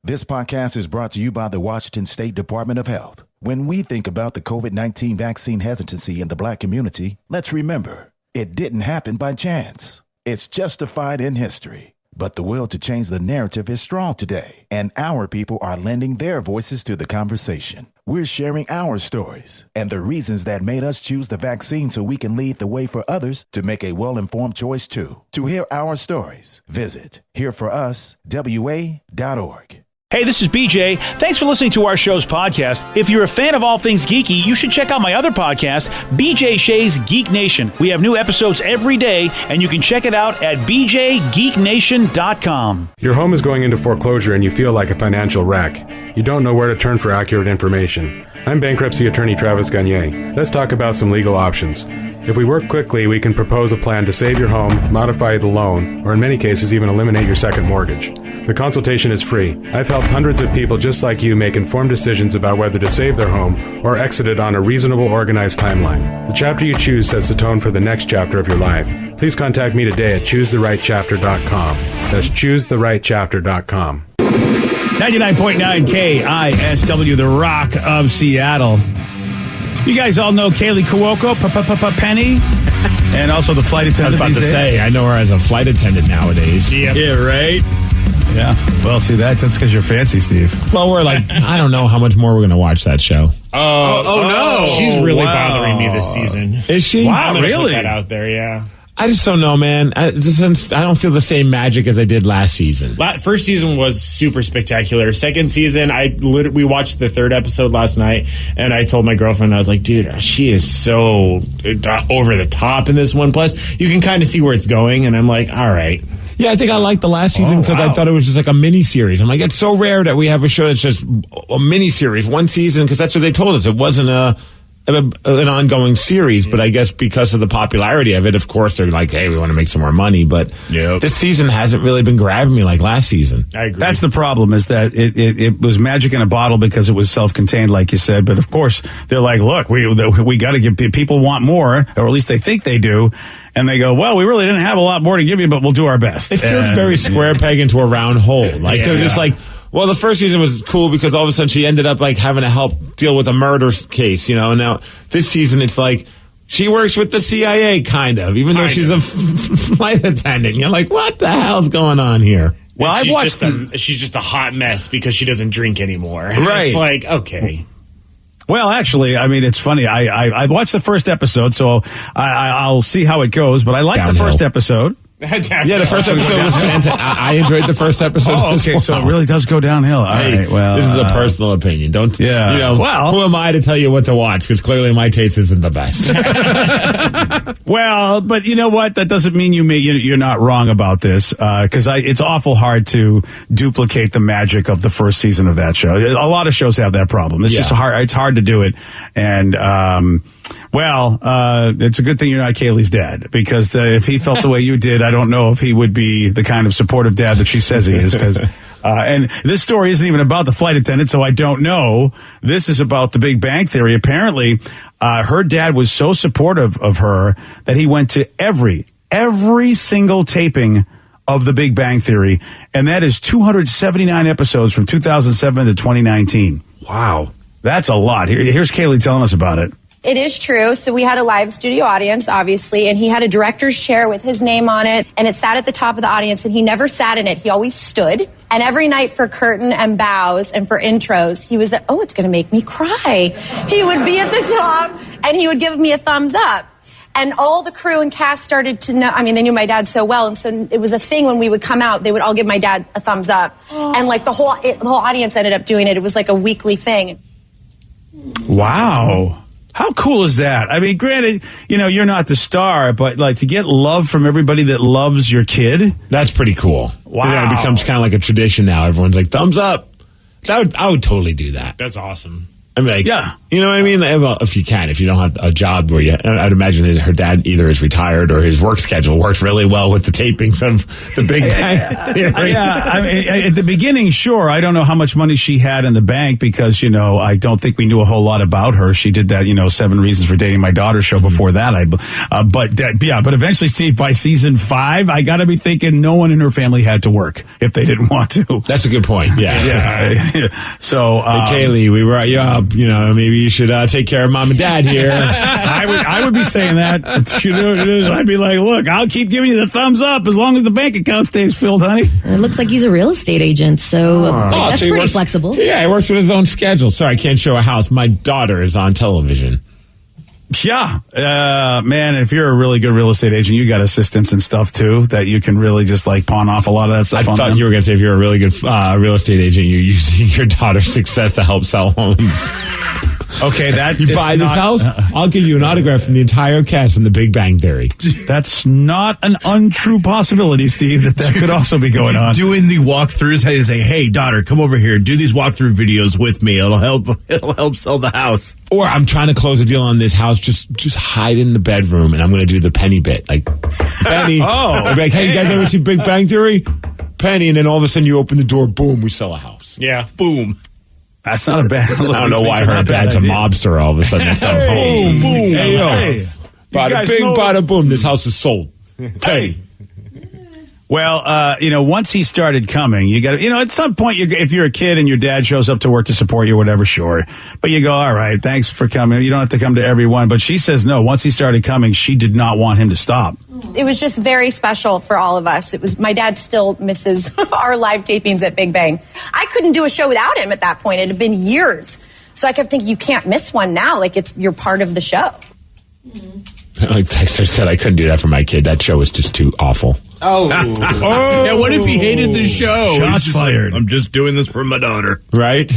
This podcast is brought to you by the Washington State Department of Health. When we think about the COVID-19 vaccine hesitancy in the Black community, let's remember, it didn't happen by chance. It's justified in history. But the will to change the narrative is strong today, and our people are lending their voices to the conversation. We're sharing our stories and the reasons that made us choose the vaccine so we can lead the way for others to make a well-informed choice too. To hear our stories, visit hereforuswa.org. Hey, this is BJ. Thanks for listening to our show's podcast. If you're a fan of all things geeky, you should check out my other podcast, BJ Shea's Geek Nation. We have new episodes every day, and you can check it out at bjgeeknation.com. Your home is going into foreclosure and you feel like a financial wreck. You don't know where to turn for accurate information. I'm bankruptcy attorney Travis Gagne. Let's talk about some legal options. If we work quickly, we can propose a plan to save your home, modify the loan, or in many cases even eliminate your second mortgage. The consultation is free. I've helped hundreds of people just like you make informed decisions about whether to save their home or exit it on a reasonable, organized timeline. The chapter you choose sets the tone for the next chapter of your life. Please contact me today at choosetherightchapter.com. That's choosetherightchapter.com. 99.9 KISW, the Rock of Seattle. You guys all know Kaylee Cuoco, Penny, and also the flight attendant. I was about to say, I know her as a flight attendant nowadays. Yep. Yeah, right? Yeah. Well, see, that's because you're fancy, Steve. Well, we're like, I don't know how much more we're going to watch that show. Oh, no. She's really bothering me this season. Is she? Wow, I'm really? put that out there, yeah. I just don't know, man. I don't feel the same magic as I did last season. First season was super spectacular. Second season, we watched the third episode last night, and I told my girlfriend, I was like, dude, she is so over the top in this one. Plus, you can kind of see where it's going, and I'm like, all right. Yeah, I think I liked the last season because I thought it was just like a mini-series. I'm like, it's so rare that we have a show that's just a mini-series, one season, because that's what they told us. It wasn't an ongoing series, but I guess because of the popularity of it, of course, they're like, hey, we want to make some more money. But this season hasn't really been grabbing me like last season. I agree. That's the problem, is that it was magic in a bottle because it was self-contained, like you said. But of course, they're like, look, we got to give people want more, or at least they think they do. And they go, well, we really didn't have a lot more to give you, but we'll do our best. It feels very square peg into a round hole. Like they're just like, well, the first season was cool because all of a sudden she ended up like having to help deal with a murder case, you know. Now this season it's like she works with the CIA, kind of, even though she's a flight attendant. You're like, what the hell's going on here? Well, I've watched she's just a hot mess because she doesn't drink anymore. Right. It's like, okay. Well, actually, I mean, it's funny. I watched the first episode, so I'll see how it goes. But I liked the first episode. Yeah, the first episode was fantastic. I enjoyed the first episode. Oh, okay, so it really does go downhill. All right, well, this is a personal opinion. Don't, well, who am I to tell you what to watch? Because clearly my taste isn't the best. Well, but you know what? That doesn't mean you're not wrong about this, because it's awful hard to duplicate the magic of the first season of that show. A lot of shows have that problem. It's just hard. It's hard to do it, and it's a good thing you're not Kaylee's dad, because if he felt the way you did, I don't know if he would be the kind of supportive dad that she says he is. And this story isn't even about the flight attendant, so I don't know. This is about the Big Bang Theory. Apparently, her dad was so supportive of her that he went to every single taping of the Big Bang Theory, and that is 279 episodes from 2007 to 2019. Wow. That's a lot. Here's Kaylee telling us about it. It is true. So we had a live studio audience, obviously, and he had a director's chair with his name on it, and it sat at the top of the audience, and he never sat in it. He always stood. And every night for curtain and bows and for intros, he was, it's going to make me cry. He would be at the top, and he would give me a thumbs up. And all the crew and cast started to know, they knew my dad so well, and so it was a thing when we would come out, they would all give my dad a thumbs up. And like the whole audience ended up doing it. It was like a weekly thing. Wow. How cool is that? I mean, granted, you're not the star, but like to get love from everybody that loves your kid. That's pretty cool. Wow. It becomes kind of like a tradition now. Everyone's like, thumbs up. I would totally do that. That's awesome. I mean, like, Yeah. You know what I mean? Well, if you can, if you don't have a job where I'd imagine her dad either is retired or his work schedule works really well with the tapings of the Big Bang. Yeah, I mean, at the beginning, sure. I don't know how much money she had in the bank because, I don't think we knew a whole lot about her. She did that, 7 Reasons for Dating My Daughter show before that. But eventually, Steve, by season 5, I got to be thinking no one in her family had to work if they didn't want to. That's a good point. Yeah. Yeah. So, hey, Kaylee, we brought you up. Maybe you should take care of mom and dad here. I would be saying that. I'd be like, look, I'll keep giving you the thumbs up as long as the bank account stays filled, honey. It looks like he's a real estate agent, so that's pretty flexible. Yeah, he works with his own schedule. Sorry, I can't show a house. My daughter is on television. Yeah, man, if you're a really good real estate agent, you got assistants and stuff too that you can really just like pawn off a lot of that stuff. I thought you were going to say if you're a really good real estate agent, you're using your daughter's success to help sell homes. Okay, that you buy this house, I'll give you an autograph from the entire cast from The Big Bang Theory. That's not an untrue possibility, Steve, that could also be going on. Doing the walkthroughs, I say, hey, daughter, come over here, do these walkthrough videos with me. It'll help sell the house. Or I'm trying to close a deal on this house, just hide in the bedroom, and I'm going to do the Penny bit. Like, Penny. I'll be like, hey, you guys ever see Big Bang Theory? Penny, and then all of a sudden you open the door, boom, we sell a house. Yeah. Boom. That's not a bad. I don't know why her dad's a mobster all of a sudden. That sounds boom, boom. Hey, bada bing, bada boom. This house is sold. Hey. Well, once he started coming, you got to, at some point, if you're a kid and your dad shows up to work to support you, whatever, sure. But you go, all right, thanks for coming. You don't have to come to every one. But she says no. Once he started coming, she did not want him to stop. It was just very special for all of us. My dad still misses our live tapings at Big Bang. I couldn't do a show without him at that point. It had been years. So I kept thinking, you can't miss one now. Like, you're part of the show. Like Dexter said, I couldn't do that for my kid. That show was just too awful. Yeah, what if he hated the show? Shots fired. I'm just doing this for my daughter. Right?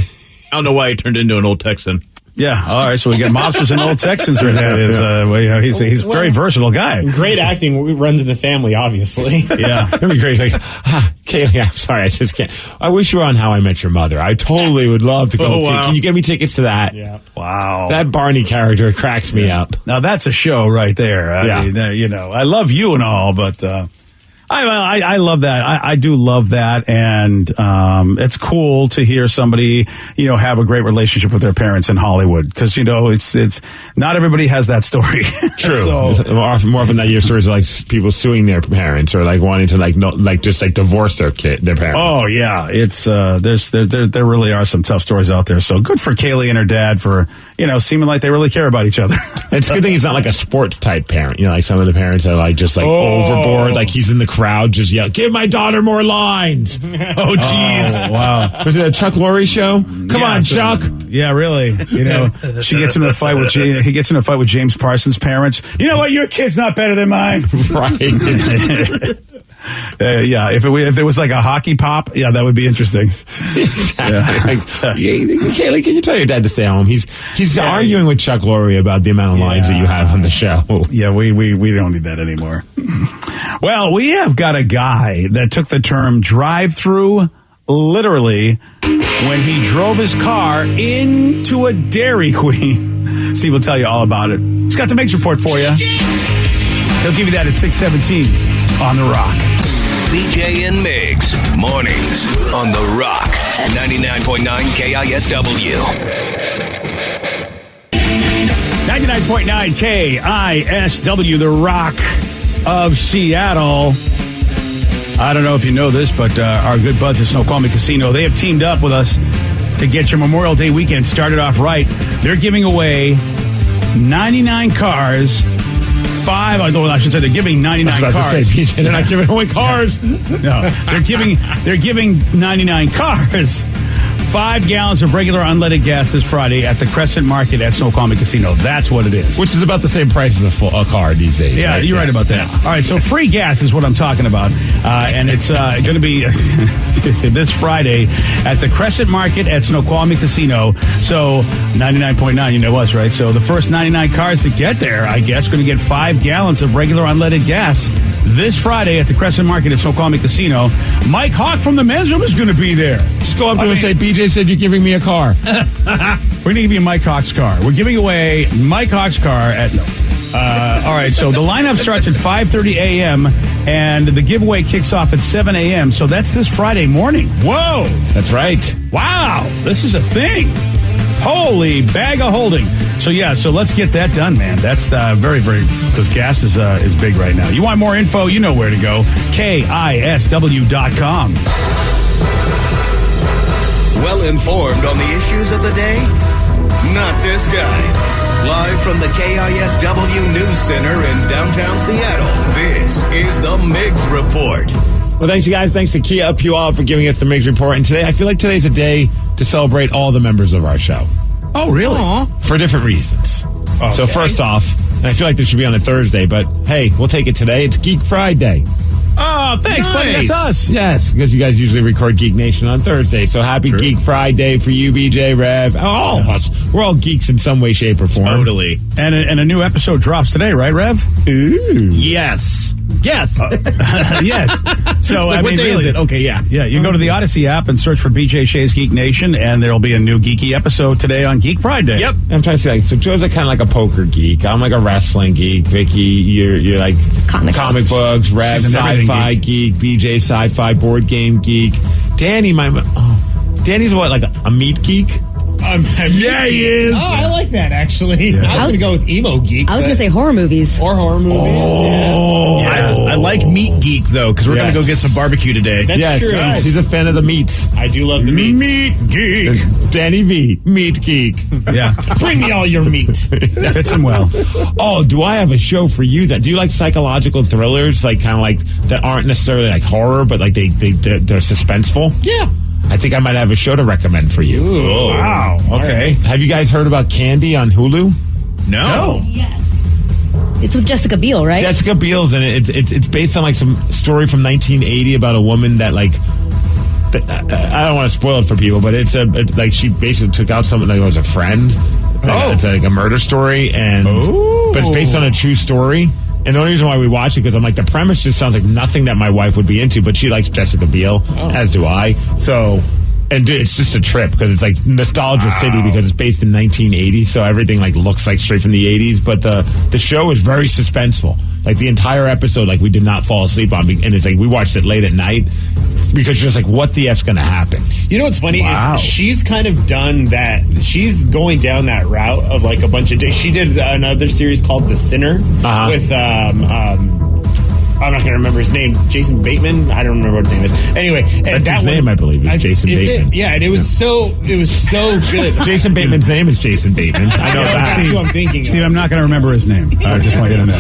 I don't know why he turned into an old Texan. Yeah, all right, so we got mobsters and old Texans. He's a very versatile guy. Great acting runs in the family, obviously. Yeah. That'd be great. Like, Kaylee, I'm sorry, I just can't. I wish you were on How I Met Your Mother. I totally would love to go. Oh, wow. Can you get me tickets to that? Yeah. Wow. That Barney character cracks me up. Now, that's a show right there. I mean, I love you and all, but I love that. I do love that. And it's cool to hear somebody, have a great relationship with their parents in Hollywood. Because, it's not everybody has that story. True. So, more often that your stories are like people suing their parents or like wanting to divorce their parents. Oh, yeah. It's there really are some tough stories out there. So good for Kaylee and her dad for, seeming like they really care about each other. It's a good thing he's not like a sports type parent. Like some of the parents are like just like overboard. Like he's in the crowd just yell, give my daughter more lines. Oh, jeez. Oh, wow. Was it a Chuck Lorre show? Come on, Chuck. Yeah, really. She gets into a fight with he gets in a fight with James Parsons' parents. You know what? Your kid's not better than mine. Right. Yeah, if it was like a hockey pop, yeah, that would be interesting. Exactly. Kaylee, can you tell your dad to stay home? He's arguing with Chuck Lorre about the amount of lines that you have on the show. Yeah, we don't need that anymore. Well, we have got a guy that took the term drive-through literally when he drove his car into a Dairy Queen. Steve will tell you all about it. He's got the Mix Report for you. He'll give you that at 6:17 on The Rock. BJ and Migs, mornings on The Rock, 99.9 KISW. 99.9 KISW, The Rock of Seattle. I don't know if you know this, but our good buds at Snoqualmie Casino, they have teamed up with us to get your Memorial Day weekend started off right. They're giving away 99 cars. They're giving 99 cars. PJ, they're not giving away cars. No, they're giving 99 cars. 5 gallons of regular unleaded gas this Friday at the Crescent Market at Snoqualmie Casino. That's what it is. Which is about the same price as a car these days. Yeah, right? You're right about that. All right, so free gas is what I'm talking about. And it's going to be this Friday at the Crescent Market at Snoqualmie Casino. So 99.9, you know us, right? So the first 99 cars to get there, I guess, going to get 5 gallons of regular unleaded gas this Friday at the Crescent Market at Snoqualmie Casino. Mike Hawk from the men's room is going to be there. Just go up to him and say, BJ said you're giving me a car. We're going to give you Mike Hawk's car. We're giving away Mike Hawk's car at... all right, so the lineup starts at 5:30 a.m., and the giveaway kicks off at 7 a.m., so that's this Friday morning. Whoa! That's right. Wow, this is a thing. Holy bag of holding. So, yeah, so let's get that done, man. That's very, very, because gas is big right now. You want more info, you know where to go. KISW.com. Well informed on the issues of the day? Not this guy. Live from the KISW News Center in downtown Seattle, this is the Migs Report. Well, thanks, you guys. Thanks to Kia Up You All for giving us the Migs Report. And today, I feel like today's a day to celebrate all the members of our show. Oh, really? Aww. For different reasons. Okay. So first off, and I feel like this should be on a Thursday, but hey, we'll take it today. It's Geek Friday. Oh, thanks, buddy. That's us. Yes, because you guys usually record Geek Nation on Thursday. So happy Geek Friday for you, BJ, Rev, all of us. We're all geeks in some way, shape, or form. Totally. And a new episode drops today, right, Rev? Ooh. Yes. Yes. Yes. So, like, what day is it? Okay, yeah. Yeah, you go to the Odyssey app and search for BJ Shea's Geek Nation, and there'll be a new geeky episode today on Geek Friday. Yep. I'm trying to say, so Joe's kind of like a poker geek. I'm like a wrestling geek. Vicky, you're like Comic books. Rev, She's an everything sci-fi geek. BJ, sci-fi board game geek. Danny, Danny's what, like a meat geek? Yeah, he is. Oh, I like that, actually. Yeah. I was going to go with emo geek. I was going to say horror movies. Or horror movies. Oh, Yeah. I like meat geek, though, because we're going to go get some barbecue today. That's true. He's a fan of the meats. I do love the meats. Meat geek. Danny V, meat geek. Yeah. Bring me all your meat. Fits him well. Oh, do I have a show for you? Do you like psychological thrillers, like kind of like that aren't necessarily like horror, but like they're suspenseful? Yeah. I think I might have a show to recommend for you. Ooh, wow. Okay. Have you guys heard about Candy on Hulu? No. Yes. It's with Jessica Biel, right? Jessica Biel's in it. It's based on like some story from 1980 about a woman that like. I don't want to spoil it for people, but it's like she basically took out someone that was a friend. It's like a murder story, but it's based on a true story. And the only reason why we watch it because I'm like the premise just sounds like nothing that my wife would be into, but she likes Jessica Biel, as do I. So, and it's just a trip because it's like nostalgia city because it's based in 1980, so everything like looks like straight from the 80s. But the show is very suspenseful. Like the entire episode, like we did not fall asleep on, and it's like we watched it late at night because you're just like, what the F's going to happen? You know what's funny is she's kind of done that. She's going down that route of like a bunch of. She did another series called The Sinner with I'm not going to remember his name. Jason Bateman. I don't remember what his name is. Anyway, that's his name, I believe, is Jason Bateman. Yeah, and it was so good. Jason Bateman's name is Jason Bateman. I know that. That's who I'm thinking. Steve, I'm not going to remember his name. I just want you to know.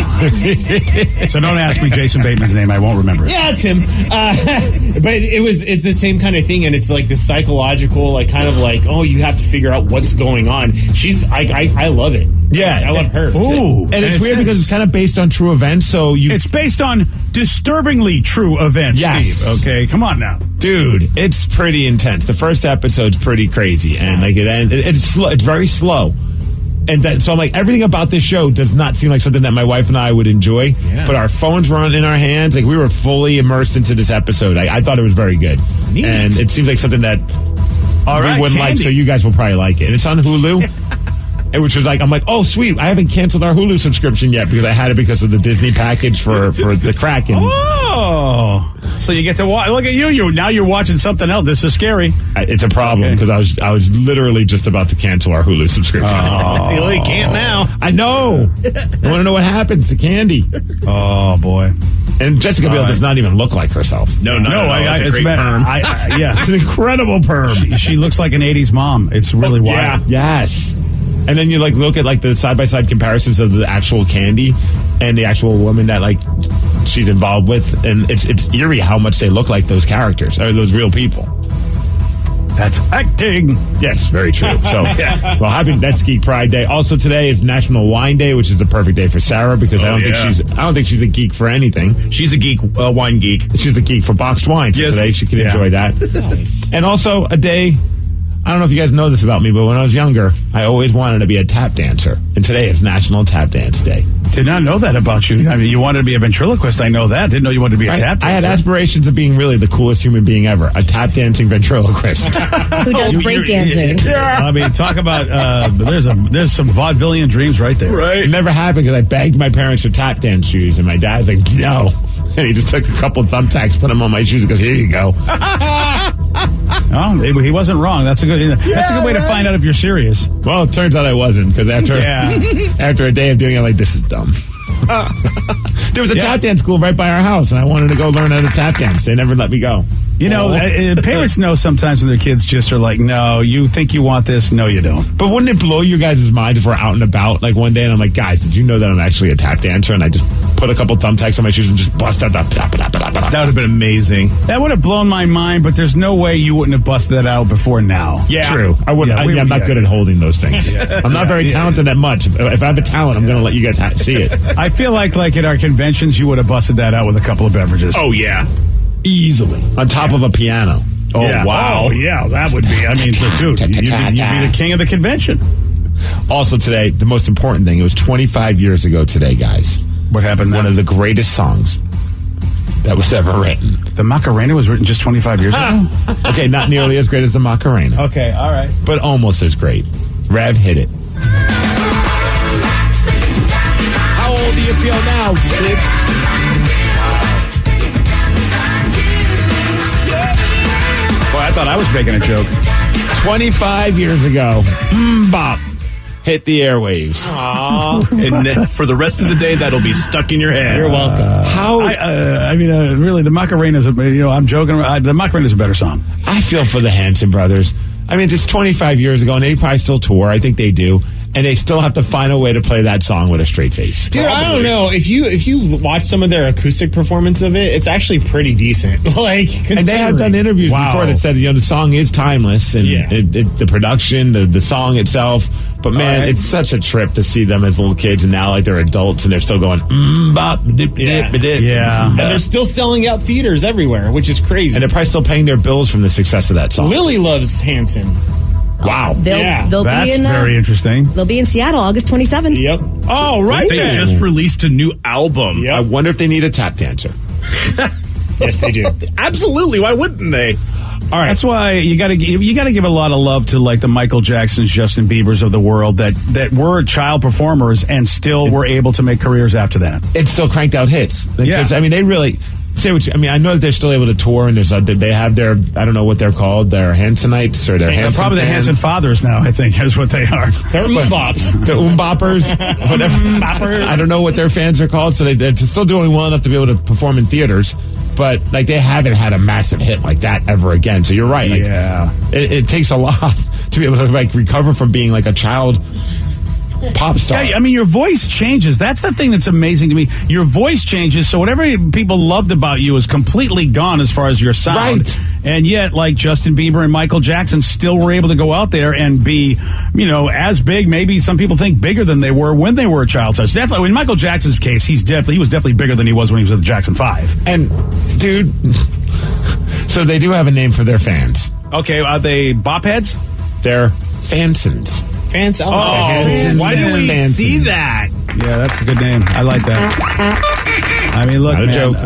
So don't ask me Jason Bateman's name. I won't remember it. Yeah, it's him. But it's the same kind of thing, and it's like the psychological, like kind of like, oh, you have to figure out what's going on. I love it. Yeah, I love her. Ooh, and it's weird because it's kind of based on true events. So it's based on disturbingly true events. Yes. Steve. Okay, come on now, dude. It's pretty intense. The first episode's pretty crazy, and like it's slow. It's very slow. And so I'm like, everything about this show does not seem like something that my wife and I would enjoy. Yeah. But our phones were in our hands. Like we were fully immersed into this episode. I thought it was very good. Neat. And it seems like something that we wouldn't like, so you guys will probably like it. And it's on Hulu. Which was like, I'm like, oh, sweet. I haven't canceled our Hulu subscription yet because I had it because of the Disney package for the Kraken. Oh, so you get to watch. Look at you. Now you're watching something else. This is scary. It's a problem because I was literally just about to cancel our Hulu subscription. You can't now. I know. I want to know what happens to Candy. Oh, boy. And Jessica Biel does not even look like herself. No. It's a great perm. Yeah. It's an incredible perm. She looks like an 80s mom. It's really wild. Yeah. Yes. And then you like look at like the side-by-side comparisons of the actual Candy and the actual woman that like she's involved with, and it's eerie how much they look like those characters or those real people. That's acting. Yes, very true. So, well, happy that's Geek Pride Day. Also today is National Wine Day, which is the perfect day for Sarah because I don't think she's a geek for anything. She's a geek, wine geek. She's a geek for boxed wine. So today she can enjoy that. Nice. And also a day. I don't know if you guys know this about me, but when I was younger, I always wanted to be a tap dancer. And today is National Tap Dance Day. Did not know that about you. I mean, you wanted to be a ventriloquist. I know that. Didn't know you wanted to be a tap dancer. I had aspirations of being really the coolest human being ever. A tap dancing ventriloquist. Who does breakdancing? Yeah. I mean, talk about, there's some vaudevillian dreams right there. Right. It never happened because I begged my parents for tap dance shoes, and my dad's like, no. And he just took a couple of thumbtacks, put them on my shoes, and goes, here you go. Oh, he wasn't wrong. That's a good way to find out if you're serious. Well, it turns out I wasn't, because after a day of doing it, I'm like, this is dumb. There was a tap dance school right by our house, and I wanted to go learn how to tap dance. They never let me go. You know, parents know sometimes when their kids just are like, no, you think you want this? No, you don't. But wouldn't it blow your guys' minds if we're out and about like one day and I'm like, guys, did you know that I'm actually a tap dancer? And I just put a couple thumbtacks on my shoes and just bust out the... That would have been amazing. That would have blown my mind, but there's no way you wouldn't have busted that out before now. Yeah. True. I wouldn't. I'm not good at holding those things. I'm not very talented at much. If I have a talent, I'm going to let you guys see it. I feel like at our conventions, you would have busted that out with a couple of beverages. Oh, yeah. Easily. On top of a piano. Oh, yeah. Wow. Oh, yeah, that would be. I mean, dude, you'd be the king of the convention. Also today, the most important thing, it was 25 years ago today, guys. What happened then? One of the greatest songs that was ever written. The Macarena was written just 25 years ago? Okay, not nearly as great as the Macarena. Okay, all right. But almost as great. Rev, hit it. How old do you feel now, kids? I thought I was making a joke. 25 years ago, bop, hit the airwaves. And for the rest of the day, that'll be stuck in your head. You're welcome. Really, the Macarena's, I'm joking. The Macarena's a better song. I feel for the Hanson brothers. I mean, it's 25 years ago, and they probably still tour. I think they do. And they still have to find a way to play that song with a straight face. Dude, probably. I don't know. If you watch some of their acoustic performance of it, it's actually pretty decent. And they have done interviews before that said, the song is timeless and the production, the song itself. But man, it's such a trip to see them as little kids, and now they're adults and they're still going bop dip dip dip. Yeah. And they're still selling out theaters everywhere, which is crazy. And they're probably still paying their bills from the success of that song. Lily loves Hanson. Wow. They'll That's be in, very interesting. They'll be in Seattle August 27th. Yep. Oh, right. They just released a new album. Yep. I wonder if they need a tap dancer. Yes, they do. Absolutely. Why wouldn't they? All right. That's why you got to give a lot of love to the Michael Jacksons, Justin Biebers of the world that were child performers and still were able to make careers after that. It still cranked out hits. Because, I mean, they really... I know that they're still able to tour, and they have their, I don't know what they're called, their Hansonites or their Hanson probably the Hanson fathers now, I think, is what they are. They're Umbops. The Umboppers. Whatever. I don't know what their fans are called, so they're still doing well enough to be able to perform in theaters, but they haven't had a massive hit like that ever again. So you're right. It takes a lot to be able to recover from being a child pop star. Yeah, I mean, your voice changes. That's the thing that's amazing to me. Your voice changes, so whatever people loved about you is completely gone as far as your sound. Right. And yet, Justin Bieber and Michael Jackson still were able to go out there and be, as big, maybe some people think bigger than they were when they were a child size. Definitely, in Michael Jackson's case, he was definitely bigger than he was when he was with the Jackson 5. And, dude, so they do have a name for their fans. Okay, are they bop heads? They're Fansons. Fans. Why do we see that? Yeah, that's a good name. I like that. I mean, look, Not a joke.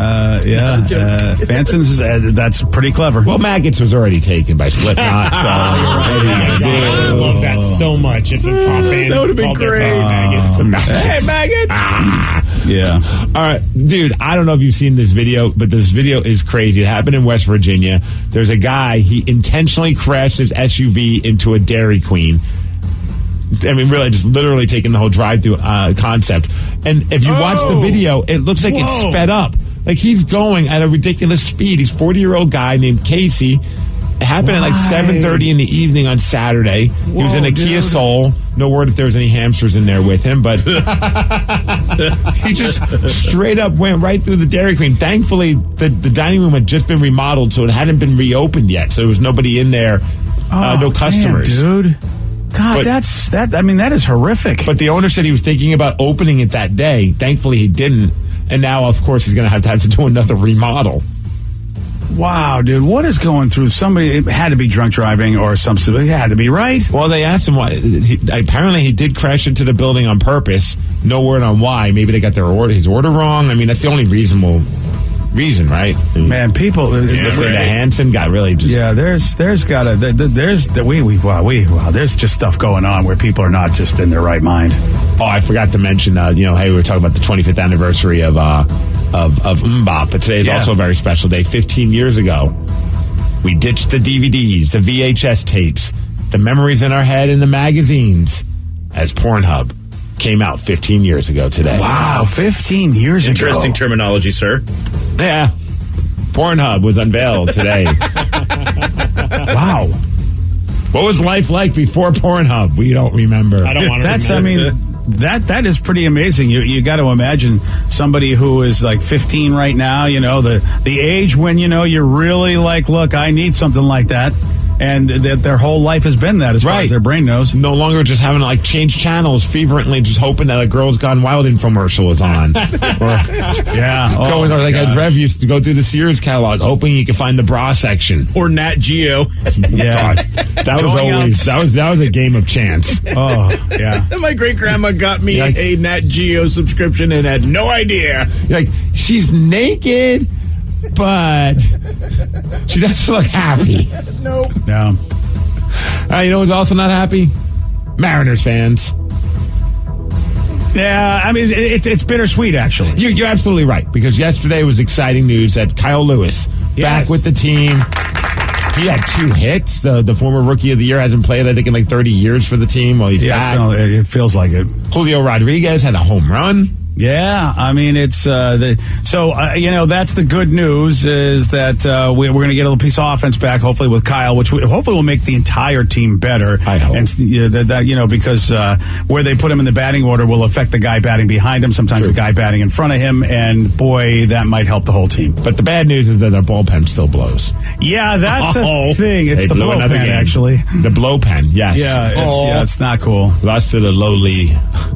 Fansons, that's pretty clever. Well, Maggots was already taken by Slipknot, so I love that so much. If a pop band that would have been great. Hey, Maggots. Yeah. All right, dude, I don't know if you've seen this video, but this video is crazy. It happened in West Virginia. There's a guy, he intentionally crashed his SUV into a Dairy Queen. I mean, really, just literally taking the whole drive-through concept. And if you watch the video, it looks like it's sped up. He's going at a ridiculous speed. He's a 40-year-old guy named Casey. It happened at 7:30 in the evening on Saturday. He was in a Kia Soul. No word if there was any hamsters in there with him, but he just straight up went right through the Dairy Queen. Thankfully, the dining room had just been remodeled, so it hadn't been reopened yet. So there was nobody in there, no customers. Damn, dude. God, that is horrific. But the owner said he was thinking about opening it that day. Thankfully, he didn't. And now, of course, he's going to have to do another remodel. Wow, dude, what is going through? Somebody, it had to be drunk driving or something. It had to be, right? Well, they asked him why. Apparently, he did crash into the building on purpose. No word on why. Maybe they got his order wrong. I mean, that's the only reason, right? Man, people. Listening to Hanson got really just. Yeah, there's just stuff going on where people are not just in their right mind. Oh, I forgot to mention, hey, we were talking about the 25th anniversary of Mbop, but today is also a very special day. 15 years ago, we ditched the DVDs, the VHS tapes, the memories in our head and the magazines as Pornhub came out 15 years ago today. Wow, 15 years ago. Interesting terminology, sir. Yeah. Pornhub was unveiled today. Wow. What was life like before Pornhub? We don't remember. I don't want to remember. That is pretty amazing. You got to imagine somebody who is like 15 right now, the age when, you're really like, look, I need something like that. And that their whole life has been that as far as their brain knows. No longer just having to change channels fervently, just hoping that a Girls Gone Wild infomercial is on. Rev used to go through the Sears catalog, hoping you could find the bra section. Or Nat Geo. Yeah. That was a game of chance. Oh, yeah. My great grandma got me a Nat Geo subscription and had no idea. She's naked, but she doesn't look happy. Nope. No. You know who's also not happy? Mariners fans. Yeah, I mean, it's bittersweet, actually. You're absolutely right, because yesterday was exciting news that Kyle Lewis back with the team. He had 2 hits. The former Rookie of the Year hasn't played, I think, in 30 years for the team. Well, he's back. It feels like it. Julio Rodriguez had a home run. Yeah, I mean, it's that's the good news is that we're going to get a little piece of offense back, hopefully with Kyle, which hopefully will make the entire team better. I hope. And because where they put him in the batting order will affect the guy batting behind him, sometimes the guy batting in front of him, and boy, that might help the whole team. But the bad news is that our bullpen still blows. Yeah, that's a thing. It's the blow pen, actually. The blow pen, yes. Yeah, it's not cool. Lost to the lowly.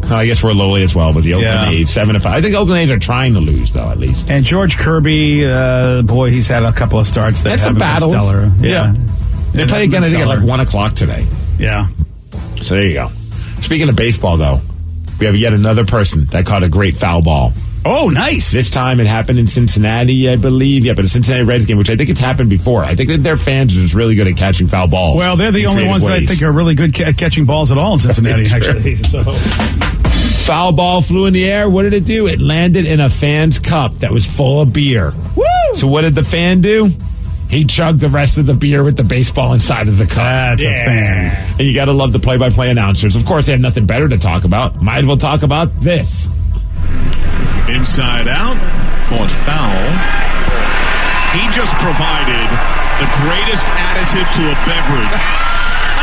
I guess we're lowly as well, but the Oakland A's 7-5. I think Oakland A's are trying to lose, though, at least. And George Kirby, he's had a couple of starts that haven't been stellar. Yeah. They play again, I think, at 1 o'clock today. Yeah. So there you go. Speaking of baseball, though, we have yet another person that caught a great foul ball. Oh, nice. This time it happened in Cincinnati, I believe. Yeah, but a Cincinnati Reds game, which I think it's happened before. I think that their fans are just really good at catching foul balls. Well, they're the only ones that I think are really good at catching balls at all in Cincinnati, actually. Foul ball flew in the air. What did it do? It landed in a fan's cup that was full of beer. Woo! So what did the fan do? He chugged the rest of the beer with the baseball inside of the cup. That's a fan. And you got to love the play-by-play announcers. Of course, they have nothing better to talk about. Might as well talk about this. Inside out, called foul. He just provided the greatest additive to a beverage.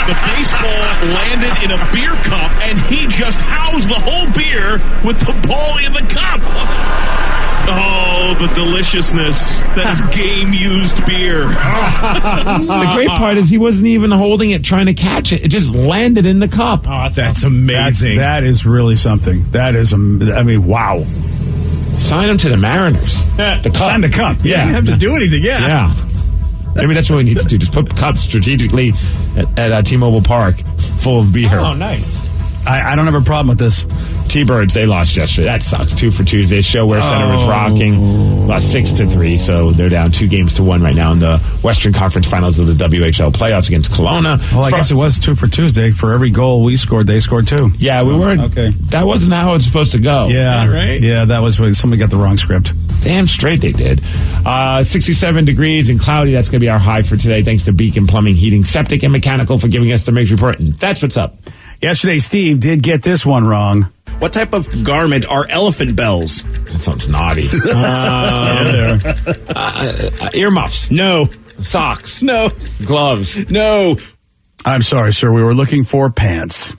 The baseball landed in a beer cup, and he just housed the whole beer with the ball in the cup. Oh, the deliciousness. That is game-used beer. The great part is he wasn't even holding it, trying to catch it. It just landed in the cup. Oh, that's amazing. That is really something. That is, wow. Sign him to the Mariners. The cup. Sign the cup. Yeah. You didn't have to do anything. Yeah. Maybe that's what we need to do. Just put cups strategically at T-Mobile Park full of beer. Oh, nice. I don't have a problem with this. T-Birds, they lost yesterday. That sucks. 2 for Tuesday. Show-where center was rocking. Lost 6-3, so they're down 2-1 right now in the Western Conference Finals of the WHL playoffs against Kelowna. Well, I guess it was 2 for Tuesday. For every goal we scored, they scored 2. Yeah, we weren't. Okay. That wasn't how it was supposed to go. Yeah, right? Yeah, that was when somebody got the wrong script. Damn straight they did. 67 degrees and cloudy. That's going to be our high for today. Thanks to Beacon Plumbing, Heating, Septic, and Mechanical for giving us the Mix Report. And that's what's up. Yesterday, Steve did get this one wrong. What type of garment are elephant bells? That sounds naughty. Earmuffs. No. Socks. No. Gloves. No. I'm sorry, sir. We were looking for pants.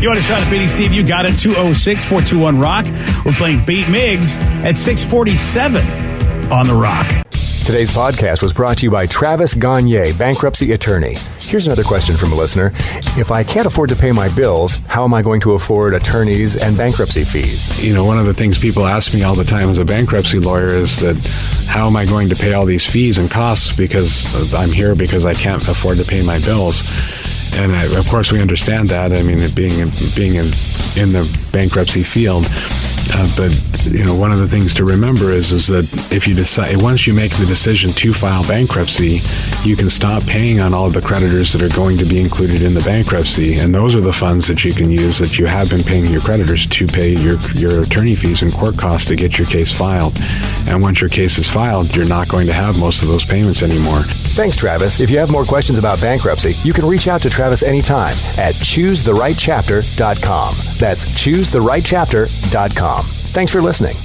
You want a shot at beating Steve? You got it. 206-421-ROCK. We're playing Beat Miggs at 647 on the Rock. Today's podcast was brought to you by Travis Gagne, bankruptcy attorney. Here's another question from a listener. If I can't afford to pay my bills, how am I going to afford attorneys and bankruptcy fees? You know, one of the things people ask me all the time as a bankruptcy lawyer is that how am I going to pay all these fees and costs because I'm here because I can't afford to pay my bills? And of course, we understand that. I mean, being in the bankruptcy field. But you know, one of the things to remember is that if you decide, once you make the decision to file bankruptcy, you can stop paying on all of the creditors that are going to be included in the bankruptcy, and those are the funds that you can use that you have been paying your creditors to pay your attorney fees and court costs to get your case filed. And once your case is filed, you're not going to have most of those payments anymore. Thanks, Travis. If you have more questions about bankruptcy, you can reach out to Travis anytime at ChooseTheRightChapter.com. That's ChooseTheRightChapter.com. Thanks for listening.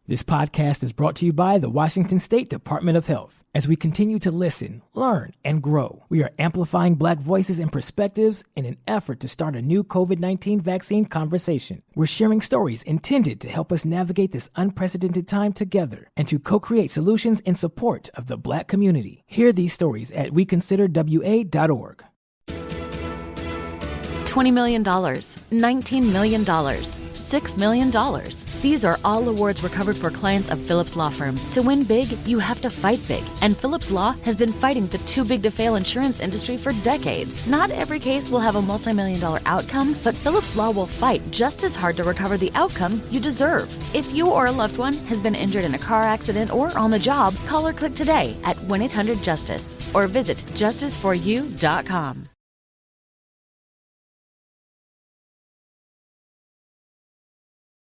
This podcast is brought to you by the Washington State Department of Health. As we continue to listen, learn, and grow, we are amplifying Black voices and perspectives in an effort to start a new COVID-19 vaccine conversation. We're sharing stories intended to help us navigate this unprecedented time together and to co-create solutions in support of the Black community. Hear these stories at weconsiderwa.org. $20 million, $19 million, $6 million. These are all awards recovered for clients of Phillips Law Firm. To win big, you have to fight big. And Phillips Law has been fighting the too big to fail insurance industry for decades. Not every case will have a multi-million-dollar outcome, but Phillips Law will fight just as hard to recover the outcome you deserve. If you or a loved one has been injured in a car accident or on the job, call or click today at 1-800-JUSTICE or visit justiceforyou.com.